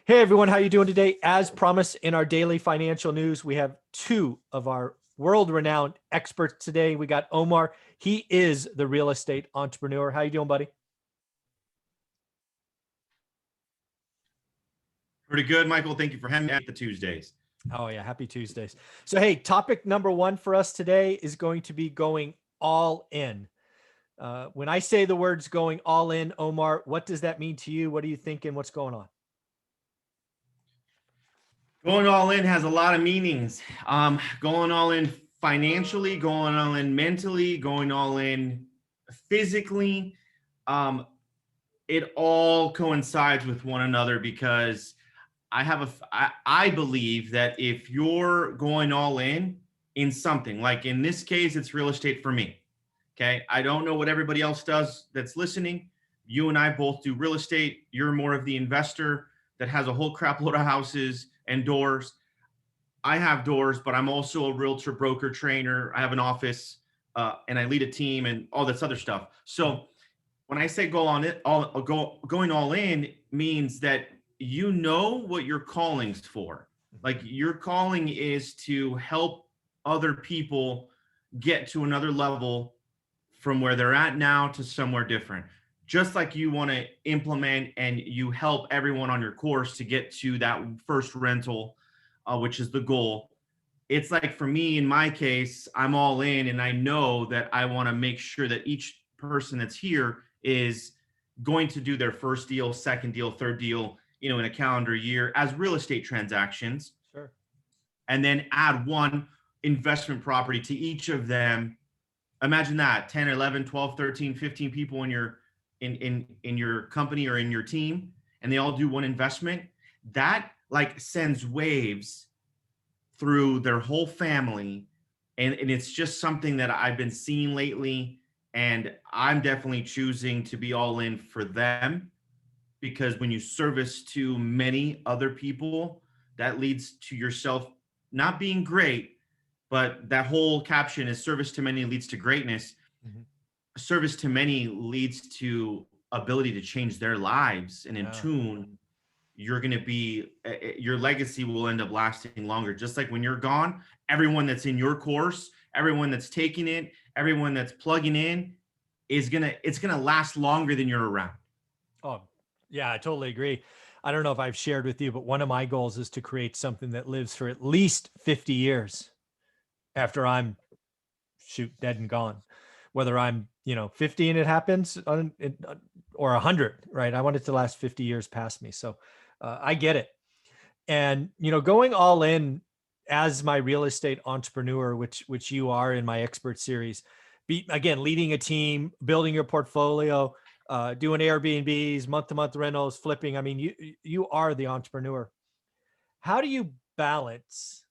Hey everyone, how you doing today? As promised in our daily financial news, we have two of our world-renowned experts today. We got Omar. He is the real estate entrepreneur. How you doing, buddy? Pretty good, Michael. Thank you for having me at the Tuesdays. Oh yeah, happy Tuesdays. So hey, topic number one for us today is going to be going all in. When I say the words going all in, Omar, what does that mean to you? What are you thinking? What's going on? Going all in has a lot of meanings. Going all in financially, going all in mentally, going all in physically. Um, it all coincides with one another because I believe that if you're going all in something, like in this case, it's real estate for me. Okay. I don't know what everybody else does that's listening. You and I both do real estate. You're more of the investor that has a whole crap load of houses and doors. I have doors, but I'm also a realtor, broker, trainer. I have an office, and I lead a team and all this other stuff. So when I say going all in means that you know what your calling's for. Like your calling is to help other people get to another level from where they're at now to somewhere different. Just like you want to implement and you help everyone on your course to get to that first rental, which is the goal. It's like for me, in my case, I'm all in and I know that I want to make sure that each person that's here is going to do their first deal, second deal, third deal, in a calendar year as real estate transactions. Sure. And then add one investment property to each of them. Imagine that 10, 11, 12, 13, 15 people in your company or in your team, and they all do one investment. That like sends waves through their whole family. And it's just something that I've been seeing lately. And I'm definitely choosing to be all in for them, because when you service to many other people, that leads to yourself not being great, but that whole caption is service to many leads to greatness. Mm-hmm. Service to many leads to ability to change their lives. And in Yeah. tune, you're going to be, your legacy will end up lasting longer. Just like when you're gone, everyone that's in your course, everyone that's taking it, everyone that's plugging in it's going to last longer than you're around. Oh, yeah, I totally agree. I don't know if I've shared with you, but one of my goals is to create something that lives for at least 50 years after I'm dead and gone. Whether I'm, 50 and it happens or 100, right? I want it to last 50 years past me. So I get it. And, going all in as my real estate entrepreneur, which you are in my expert series, again, leading a team, building your portfolio, doing Airbnbs, month-to-month rentals, flipping. I mean, you are the entrepreneur. How do you balance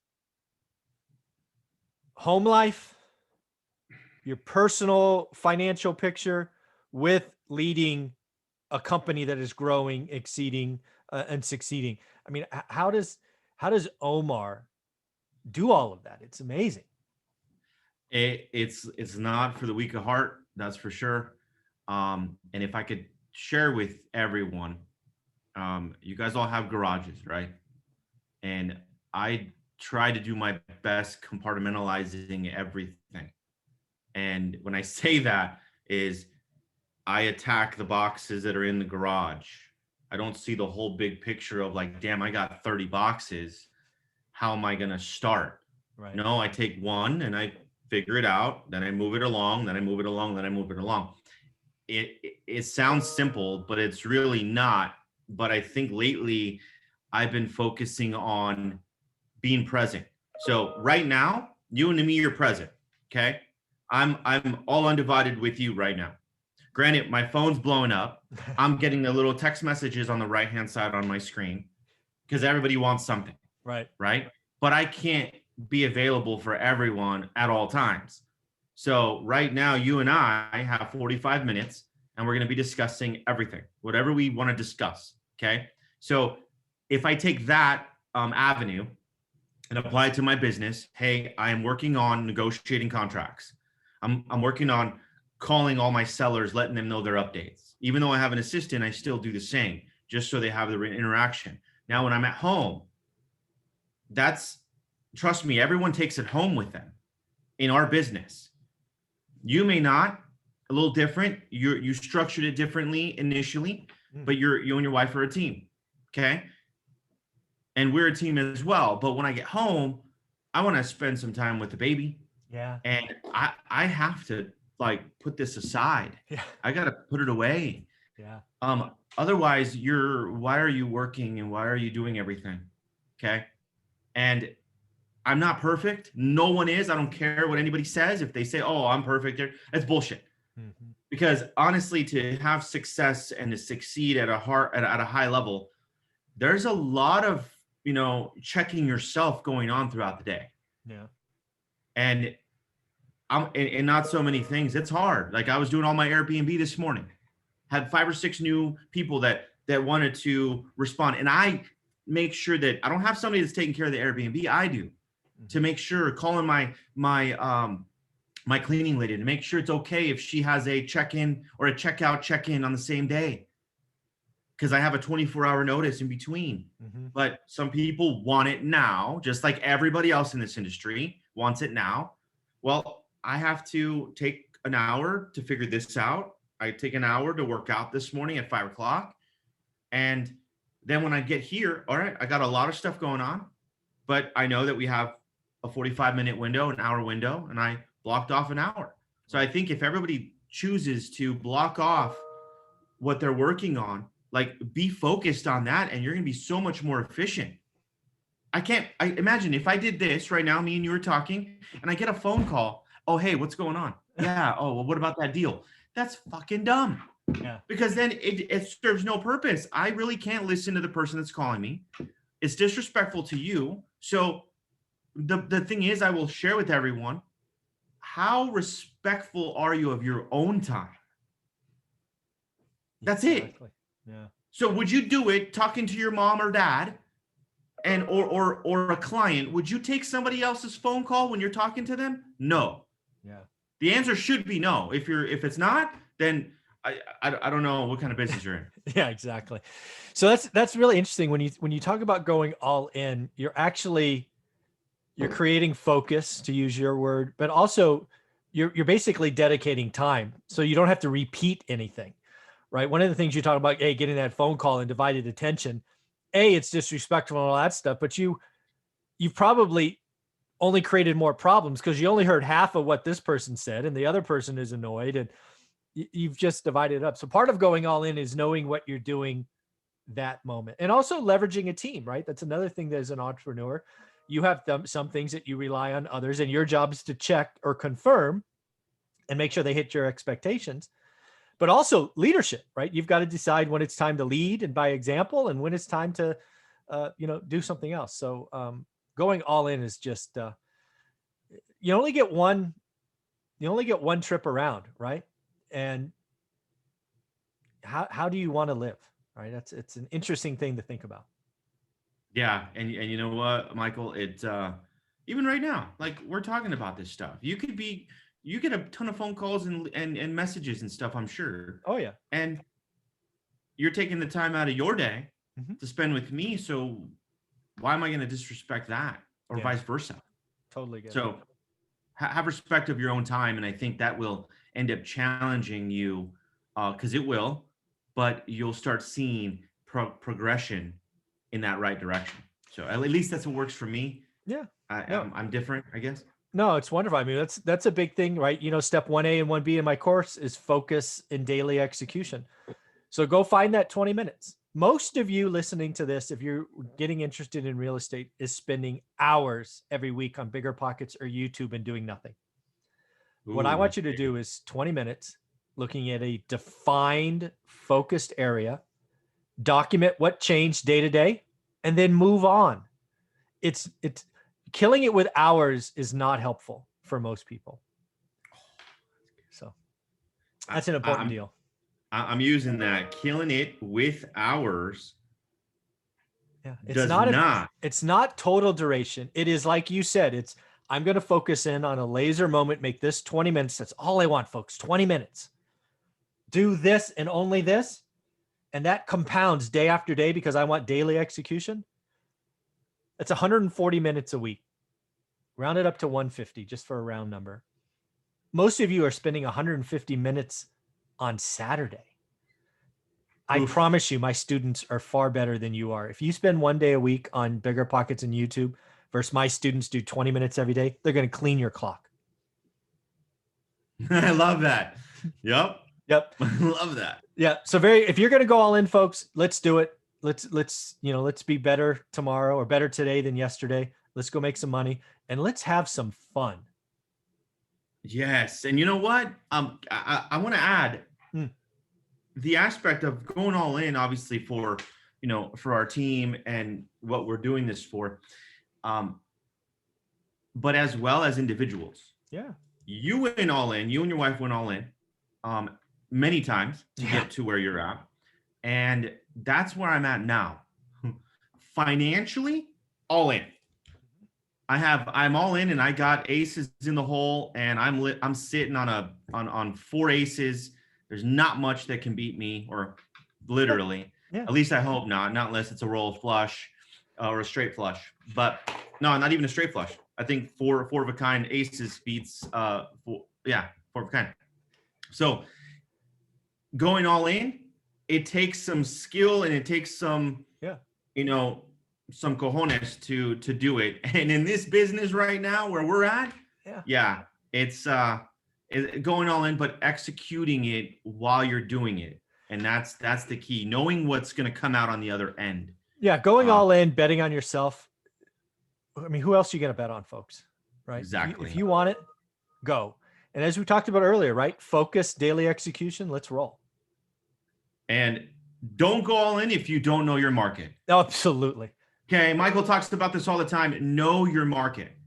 home life, your personal financial picture, with leading a company that is growing, exceeding, and succeeding? I mean, how does Omar do all of that? It's amazing. It's not for the weak of heart, that's for sure. And if I could share with everyone, you guys all have garages, right? And I try to do my best compartmentalizing everything. And when I say that is I attack the boxes that are in the garage. I don't see the whole big picture of like, damn, I got 30 boxes. How am I going to start? Right. No, I take one and I figure it out. Then I move it along. Then I move it along. Then I move it along. It sounds simple, but it's really not. But I think lately I've been focusing on being present. So right now, you and me are present. Okay. I'm all undivided with you right now. Granted, my phone's blowing up. I'm getting the little text messages on the right-hand side on my screen because everybody wants something. Right. Right. But I can't be available for everyone at all times. So right now, you and I have 45 minutes and we're going to be discussing everything, whatever we want to discuss. Okay. So if I take that avenue and apply it to my business, hey, I am working on negotiating contracts. I'm working on calling all my sellers, letting them know their updates. Even though I have an assistant, I still do the same just so they have the interaction. Now, when I'm at home, trust me, everyone takes it home with them in our business. You may not, a little different. You structured it differently initially, but you and your wife are a team. Okay. And we're a team as well. But when I get home, I want to spend some time with the baby. Yeah. And I have to like put this aside. Yeah. I got to put it away. Yeah. Otherwise why are you working and why are you doing everything? Okay. And I'm not perfect. No one is. I don't care what anybody says. If they say, oh, I'm perfect, that's bullshit. Mm-hmm. Because honestly, to have success and to succeed at a high level, there's a lot of, checking yourself going on throughout the day. Yeah. And and not so many things. It's hard. Like I was doing all my Airbnb this morning, had 5 or 6 new people that wanted to respond. And I make sure that I don't have somebody that's taking care of the Airbnb. I do, to make sure, calling my cleaning lady to make sure it's okay if she has a check-in or a check-in on the same day, because I have a 24-hour notice in between. Mm-hmm. But some people want it now, just like everybody else in this industry wants it now. Well, I have to take an hour to figure this out. I take an hour to work out this morning at 5 o'clock. And then when I get here, all right, I got a lot of stuff going on, but I know that we have a 45-minute window, an hour window, and I blocked off an hour. So I think if everybody chooses to block off what they're working on, like be focused on that, and you're going to be so much more efficient. I imagine if I did this right now, me and you were talking, and I get a phone call. Oh, hey, what's going on? Yeah. Oh, well, what about that deal? That's fucking dumb. Yeah. Because then it serves no purpose. I really can't listen to the person that's calling me. It's disrespectful to you. So the thing is, I will share with everyone, how respectful are you of your own time? That's exactly it. Yeah. So would you do it talking to your mom or dad and or a client? Would you take somebody else's phone call when you're talking to them? No. Yeah. The answer should be no. If it's not, then I don't know what kind of business you're in. Yeah, exactly. So that's really interesting. When you talk about going all in, you're creating focus, to use your word, but also you're basically dedicating time. So you don't have to repeat anything, right? One of the things you talk about, getting that phone call and divided attention, it's disrespectful and all that stuff, but you've probably only created more problems because you only heard half of what this person said and the other person is annoyed, and you've just divided it up. So part of going all in is knowing what you're doing that moment, and also leveraging a team, right? That's another thing that as an entrepreneur, you have some things that you rely on others, and your job is to check or confirm and make sure they hit your expectations. But also leadership, right? You've got to decide when it's time to lead and by example, and when it's time to, do something else. So going all in is just, you only get one trip around, right? And how do you want to live, right? It's an interesting thing to think about. Yeah. And you know what, Michael, it's even right now, like we're talking about this stuff, you get a ton of phone calls and messages and stuff, I'm sure. Oh yeah. And you're taking the time out of your day to spend with me. So why am I going to disrespect that, or vice versa? Totally good. So have respect of your own time. And I think that will end up challenging you, because it will, but you'll start seeing progression in that right direction. So at least that's what works for me. Yeah. I'm different, I guess. No, it's wonderful. I mean, that's a big thing, right? Step 1A and 1B in my course is focus in daily execution. So go find that 20 minutes. Most of you listening to this, if you're getting interested in real estate, is spending hours every week on BiggerPockets or YouTube and doing nothing. Ooh, what I want you to do is 20 minutes looking at a defined, focused area, document what changed day to day, and then move on. It's killing it with hours is not helpful for most people. So that's an important deal. I'm using that. Killing it with hours. Yeah, it's not total duration. It is like you said, I'm going to focus in on a laser moment, make this 20 minutes. That's all I want, folks. 20 minutes. Do this and only this. and that compounds day after day because I want daily execution. That's 140 minutes a week. Round it up to 150 just for a round number. Most of you are spending 150 minutes on Saturday. I Oof. promise you, my students are far better than you are. If you spend one day a week on Bigger Pockets and YouTube versus my students do 20 minutes every day, they're going to clean your clock. I love that. Yep. Yep. I love that. Yeah. So if you're going to go all in, folks, let's do it. Let's be better tomorrow or better today than yesterday. Let's go make some money and let's have some fun. Yes. And you know what? I want to add the aspect of going all in, obviously for our team and what we're doing this for, but as well as individuals. Yeah. You went all in, you and your wife went all in many times to get to where you're at. And that's where I'm at now. Financially, all in. I'm all in and I got aces in the hole and I'm sitting on 4 aces. There's not much that can beat me, or literally. Yeah. At least I hope not unless it's a roll flush or a straight flush. But no, not even a straight flush. I think four of a kind aces beats four of a kind. So going all in, it takes some skill and it takes some some cojones to do it. And in this business right now where we're at, it's going all in, but executing it while you're doing it. And that's the key, knowing what's going to come out on the other end. Yeah. Going all in, betting on yourself. I mean, who else are you going to bet on, folks? Right. Exactly. If you want it, go. And as we talked about earlier, right? Focus, daily execution. Let's roll. And don't go all in if you don't know your market. Absolutely. Okay. Michael talks about this all the time. Know your market.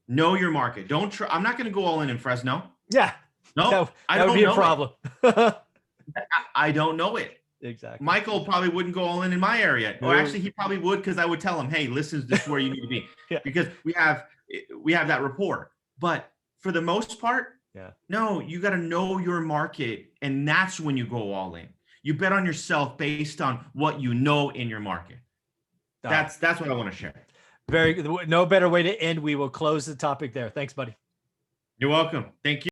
Know your market. Don't try. I'm not going to go all in Fresno. Yeah. No, that would be a problem. I don't know it. Exactly. Michael probably wouldn't go all in my area. Or actually he probably would, because I would tell him, hey, listen, this is where you need to be. Because we have that rapport. But for the most part, no, you got to know your market. And that's when you go all in. You bet on yourself based on what you know in your market. That's what I want to share. Very good. No better way to end. We will close the topic there. Thanks, buddy. You're welcome. Thank you.